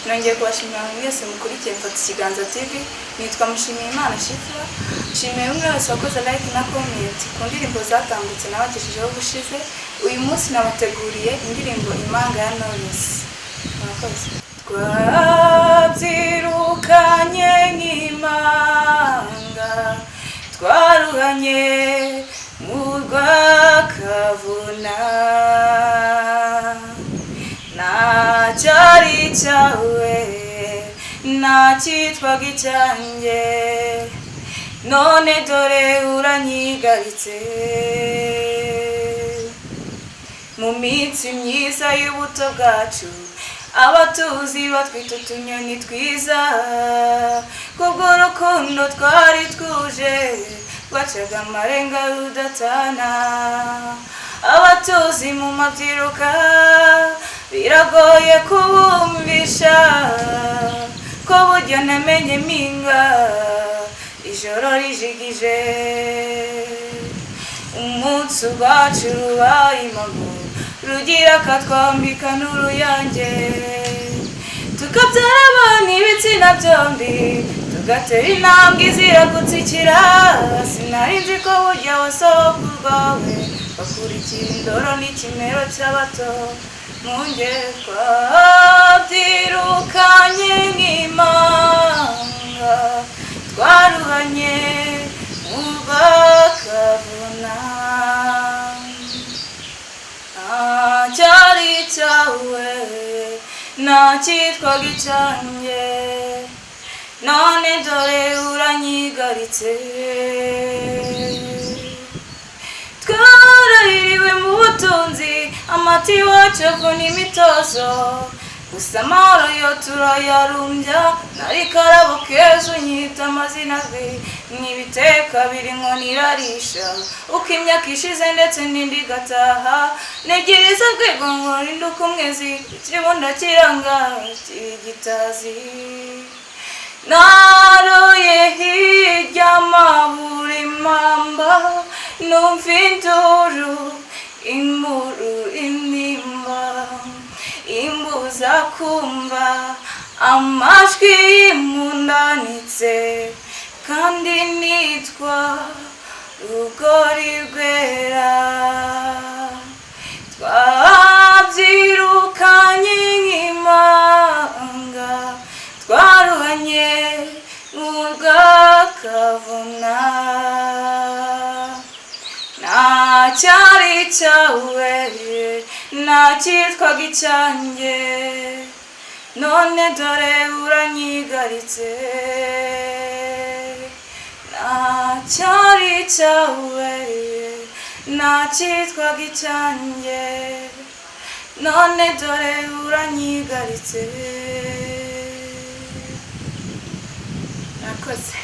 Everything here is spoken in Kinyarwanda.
nongeye kubashimira mwese mukurikiye Mfata Ikiganza TV. Nitwa Mushimiyimana Shifra. Nshimiye umwe wese wakoze like na comment ku ndirimbo zatambutse nabagejejeho gushize. Uyu munsi nabateguriye indirimbo Impanga ya Knowless. Murakoze. Twabyirukanye nk'impanga, twaruhanye mu rw'akavuna, nacyari cyawe nacyitwaga icyanjye, none dore uranyigaritse. Mu minsi myiza y'ubuto bwacu abatuzi batwita utunyoni twiza, kubw'urukundo twari twuje bacaga amarenga rudatana. Abatuzi mu mabyiruka biragoye kubumvisha ko burya namenye mpinga ijoro rijigije. Umunsi wacu rubaye impamo, rugira akatwambika n'uruyange, tukabyara abana ibitsina byombi, tugatera intambwe izira gutsikira. Sinari nzi ko burya wasoko rwawe bakurikira indoro n'ikimero cy'abato. Munge twabyirukanye nk'impanga, twaruhanye mu rw'akavuna, nacyari cyawe nacyitwaga icyanjye, none dore uranyigaritse. Twarahiriwe mu butunzi, amata iwacu avuna imitozo, gusa amahoro yo turayarumbya. Nari karabo keza unyita amazina azwi, n'ibiteka biri inkoni irarisha. Uko imyaka ishize ndetse n'indi igataha, ntegereza rwego ngo rinduke umwezi, ikibunda kiranga cy'igitazi. Naroye hirya amabura impamba, numva induru inkuru inimba, imbuza kumva amajwi y'impundanitse, kandi nitwa rugori rwera. Twabyirukanye nk'impanga, twaruhanye mu rw'akavuna, nacyari cyawe nacyitwaga icyanjye, none dore uranyigaritse. Nacyari cyawe nacyitwaga icyanjye, none dore uranyigaritse. Nakoze.